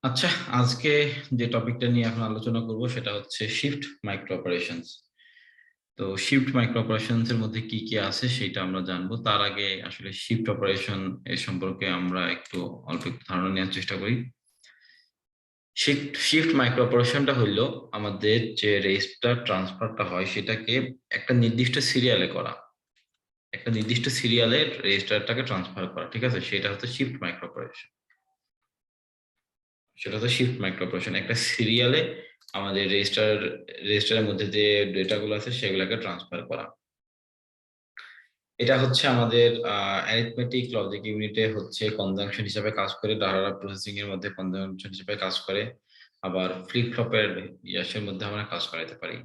আচ্ছা, আজকে যে টপিকটা নিয়ে এখন আলোচনা করব সেটা হচ্ছে শিফট মাইক্রো অপারেশনস। তো শিফট মাইক্রো অপারেশনস এর মধ্যে কি কি আছে সেটা আমরা জানবো। তার আগে আসলে শিফট অপারেশন এর সম্পর্কে আমরা একটু অল্প একটু ধারণা নেওয়ার চেষ্টা করি। শিফট শিফট মাইক্রো অপারেশনটা হইলো আমাদের যে রেজিস্টার ট্রান্সফারটা হয় সেটাকে একটা নির্দিষ্ট সিরিয়ালে করা, একটা নির্দিষ্ট সিরিয়ালে রেজিস্টারটাকে ট্রান্সফার করা, ঠিক আছে? সেটা হচ্ছে শিফট মাইক্রো অপারেশন। সেটা হচ্ছে শিফট মাইক্রো অপারেশন, একটা সিরিয়ালে আমাদের রেজিস্টারের মধ্যে যে ডেটাগুলো আছে সেগুলোকে ট্রান্সফার করা। এটা হচ্ছে আমাদের অ্যারিথমেটিক লজিক ইউনিটে হচ্ছে কনজাংশন হিসেবে কাজ করে, ডাটা প্রসেসিং এর মধ্যে কনজাংশন হিসেবে কাজ করে, আবার ফ্লিপ ফ্লপের ইয়াসের মধ্যে আমরা কাজ করাতে পারি।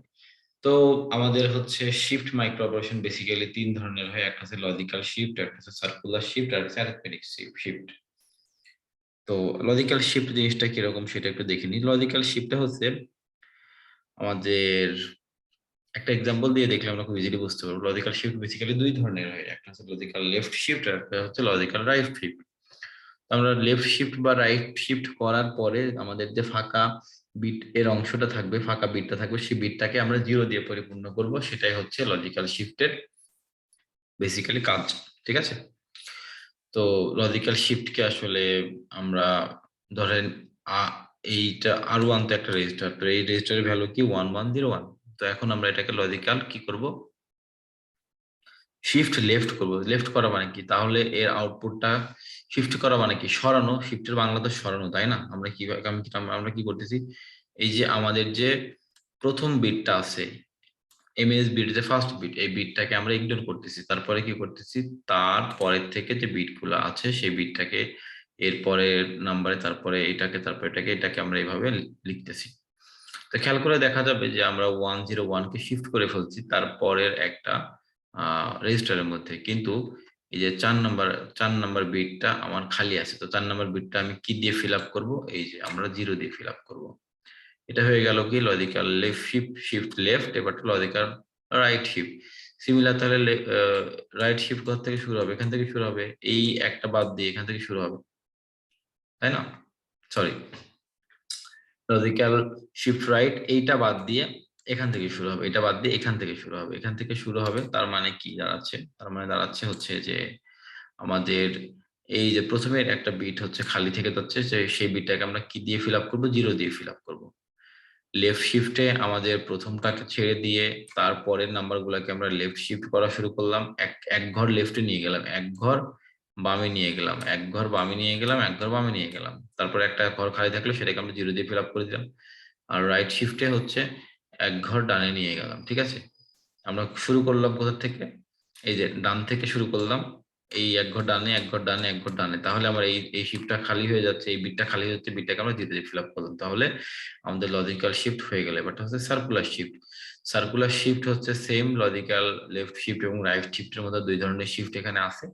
তো আমাদের হচ্ছে শিফট মাইক্রো অপারেশন বেসিক্যালি তিন ধরনের হয়, একটা হচ্ছে লজিক্যাল শিফট, একটা হচ্ছে সার্কুলার শিফট, আর একটা অ্যারিথমেটিক শিফট। তো লজিক্যাল শিফট জিনিসটা কিরকম সেটা একটু দেখে নিই। লজিক্যাল শিফটটা হচ্ছে আমাদের একটা এক্সাম্পল দিয়ে দেখলে আমরা খুব ইজিলি বুঝতে পারবো। লজিক্যাল শিফট বেসিক্যালি দুই ধরনের হয়, একটা হচ্ছে লজিক্যাল লেফট শিফট আর একটা হচ্ছে লজিক্যাল রাইট শিফট। আমরা লেফট শিফট বা রাইট শিফট করার পরে আমাদের যে ফাঁকা বিট এর অংশটা থাকবে, ফাঁকা বিটটা থাকবে, সেই বিটটাকে আমরা জিরো দিয়ে পরিপূর্ণ করব, সেটাই হচ্ছে লজিক্যাল শিফটের বেসিক্যালি কাজ, ঠিক আছে? তো লজিক্যাল শিফটকে আসলে আমরা ধরেন আ- এইটা আর ওয়ান তো একটা রেজিস্টার, তো এই রেজিস্টারের ভ্যালু কি 1101। তো এখন আমরা এটাকে লজিক্যাল কি করব, শিফট লেফট করব। লেফট করা মানে কি, তাহলে এর আউটপুটটা শিফট করা মানে কি, সরানো। শিফটের বাংলা তো সরানো, তাই না? আমরা কি আমরা কি করতেছি, এই যে আমাদের যে প্রথম বিটটা আছে, এমএস বিট যে ফার্স্ট বিট, এই বিটটাকে আমরা ইগনোর করতেছি, তারপরে কি করতেছি, তারপরের থেকে যে বিটগুলো আছে সেই বিটটাকে এরপরে নাম্বারে, তারপরে এটাকে, তারপরে এটাকে আমরা এইভাবে লিখতেছি। তো খেয়াল করে দেখা যাবে যে আমরা 101 কে শিফট করে ফেলছি তারপরের একটা রেজিস্টারের মধ্যে, কিন্তু এই যে চার নাম্বার বিটটা আমার খালি আছে। তো 4 নাম্বার বিটটা আমি কি দিয়ে ফিল আপ করবো, এই যে আমরা জিরো দিয়ে ফিল আপ করবো। এটা হয়ে গেল কি logical left shift, shift left. এবার লজিক্যাল রাইট শিফট সিমিলার। তাহলে রাইট শিফট কোথা থেকে শুরু হবে, এখান থেকে শুরু হবে, এই একটা বাদ দিয়ে এখান থেকে শুরু হবে, তাই না? সরি, লজিক্যাল শিফট রাইট এইটা বাদ দিয়ে এখান থেকে শুরু হবে, এটা বাদ দিয়ে এখান থেকে শুরু হবে, এখান থেকে শুরু হবে। তার মানে কি দাঁড়াচ্ছে, তার মানে দাঁড়াচ্ছে হচ্ছে যে আমাদের এই যে প্রথমে একটা বিট হচ্ছে খালি থেকে যাচ্ছে, যে সেই বিটটাকে আমরা কি দিয়ে ফিল আপ করবো, জিরো দিয়ে ফিল আপ করবো। লেফট শিফটে আমাদের প্রথমটাকে ছেড়ে দিয়ে তারপরের নাম্বার গুলাকে আমরা লেফট শিফট করা শুরু করলাম, এক এক ঘর লেফটে নিয়ে গেলাম, এক ঘর বামে নিয়ে গেলাম, এক ঘর বামে নিয়ে গেলাম, এক ঘর বামে নিয়ে গেলাম, তারপরে একটা ঘর খালি থাকলে সেটাকে আমরা জিরো দিয়ে ফিল আপ করে দিলাম। আর রাইট শিফটে হচ্ছে এক ঘর ডানে নিয়ে গেলাম, ঠিক আছে? আমরা শুরু করলাম কোথা থেকে, এই যে ডান থেকে শুরু করলাম, এই এক ঘর ডানে, এক ঘর ডানে, এক ঘর ডানে। তাহলে আমার এই এই শিফটটা খালি হয়ে যাচ্ছে, এই বিটটা খালি হচ্ছে, বিটটাকে আমরা জিরো দিয়ে ফিল আপ করলাম। তাহলে আমাদের লজিক্যাল শিফট হয়ে গেল। এবারটা হচ্ছে সার্কুলার শিফট। সার্কুলার শিফট হচ্ছে সেম লজিক্যাল লেফট শিফট এবং রাইট শিফটের মধ্যে দুই ধরনের শিফট এখানে আছে।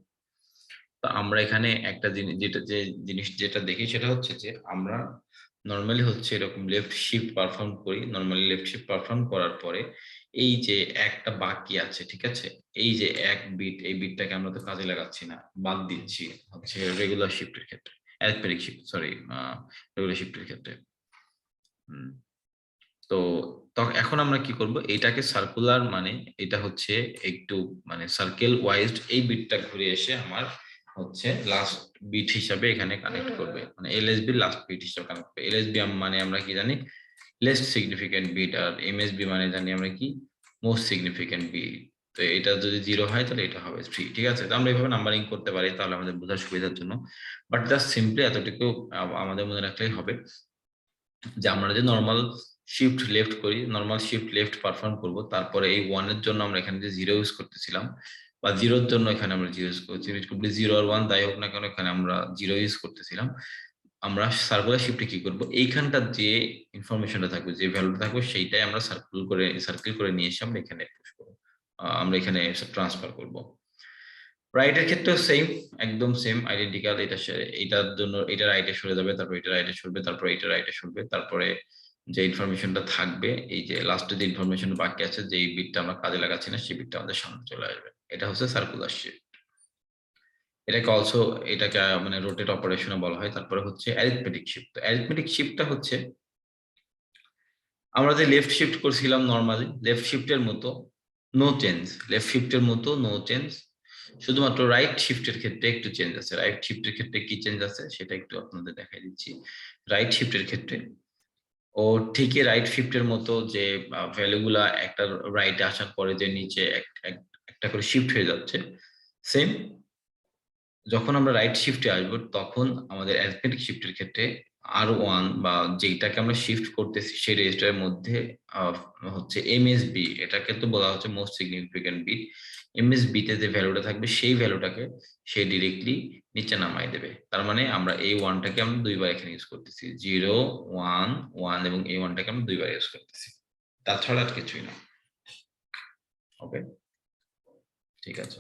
তো আমরা এখানে একটা জিনিস যেটা দেখি সেটা হচ্ছে যে আমরা নর্মালি হচ্ছে এরকম লেফট শিফট পারফর্ম করি, নর্মালি লেফট শিফট পারফর্ম করার পরে এই যে একটা বাকি আছে, ঠিক আছে, এই যে এক বিট, এই বিটটাকে আমরা তো কাজে লাগাচ্ছি না, বাদ দিচ্ছি হচ্ছে রেগুলার শিফটের ক্ষেত্রে, অ্যারিথমেটিক শিফট, সরি, রেগুলার শিফটের ক্ষেত্রে। হুম। তো এখন আমরা কি করব, এটাকে সার্কুলার মানে এটা হচ্ছে একটু মানে সার্কেল ওয়াইজ এই বিটটা ঘুরে এসে আমার হচ্ছে লাস্ট বিট হিসাবে এখানে কানেক্ট করবে, মানে এলএসবি লাস্ট বিট হিসাবে কানেক্ট করবে। এলএসবি মানে আমরা কি জানি, লেস্ট সিগনিফিকেন্ট বিট, আর এমএসবি মানে জানি আমরা কি, মোস্ট সিগনিফিকেন্ট বিট। তো এটা যদি জিরো হয় তাহলে এটা হবে থ্রি, ঠিক আছে? তো আমরা এইভাবে নাম্বারিং করতে পারি তাহলে আমাদের বোঝার সুবিধার জন্য। বাট জাস্ট সিম্পলি এতটুকু আমাদের মনে রাখলেই হবে যে আমরা যে নর্মাল শিফট লেফট করি, নর্মাল শিফট লেফট পারফর্ম করব, তারপরে এই ওয়ান এর জন্য আমরা এখানে যে জিরো ইউজ করতেছিলাম, বা জিরোর জন্য এখানে আমরা জিরো ইউজ করছি, জিরো আর ওয়ান যাই হোক না কেন এখানে আমরা জিরো ইউজ করতেছিলাম। আমরা সার্কুলার শিফটে কি করব, এইখানটার যে ইনফরমেশনটা থাকবে, যে ভ্যালুটা থাকবে, সেইটাই আমরা সার্কেল করে নিয়ে এসে আমরা এখানে পুশ করব, আমরা এখানে ট্রান্সফার করব। রাইটের ক্ষেত্রেও সেম, একদম সেম আইডেন্টিক্যাল। এটার জন্য এটা রাইটে সরে যাবে, তারপর এটা রাইটে সরবে, তারপর এটা রাইটে সরবে, তারপরে যে ইনফরমেশনটা থাকবে, এই যে লাস্টে যে ইনফরমেশন বাকি আছে, যে বিটটা আমরা কাজে লাগাচ্ছি না, সেই বিটটা আমাদের সামনে চলে আসবে। এটা হচ্ছে সার্কুলার শিফট। এটাকে অলসো এটাকে মানে রোটেট অপারেশনও বলা হয়। তারপরে হচ্ছে অ্যারিথমেটিক শিফট। তো অ্যারিথমেটিক শিফটটা হচ্ছে আমরা যে লেফট শিফট করছিলাম নরমালি লেফট শিফটের মতো নো চেঞ্জ, লেফট শিফটের মতো নো চেঞ্জ, শুধুমাত্র রাইট শিফটের ক্ষেত্রে একটু চেঞ্জ আছে। রাইট শিফটের ক্ষেত্রে কি চেঞ্জ আছে সেটা একটু আপনাদের দেখাই দিচ্ছি। রাইট শিফটের ক্ষেত্রে ও ঠিকই রাইট শিফটের মতো যে ভ্যালুগুলা একটা রাইটে আসার পরে যে নিচে একটা করে শিফট হয়ে যাচ্ছে, সেম যখন আমরা রাইট শিফটে আসবো তখন আমাদের অ্যারিথমেটিক শিফটের ক্ষেত্রে R1 বা যেটাকে আমরা শিফট করতেছি সেই রেজিস্টারের মধ্যে হচ্ছে MSB, এটাকে তো বলা হচ্ছে মোস্ট সিগনিফিকেন্ট বিট। MSB তে যে ভ্যালুটা থাকবে সেই ভ্যালুটাকে সে ডিরেক্টলি নিচে নামাই দেবে। তার মানে আমরা এই ওয়ানটাকে আমরা দুইবার এখানে ইউজ করতেছি, 0 1 1 এবং এই ওয়ানটাকে আমরা দুইবার ইউজ করতেছি, তাছাড়া আর কিছুই না। ওকে, ঠিক আছে।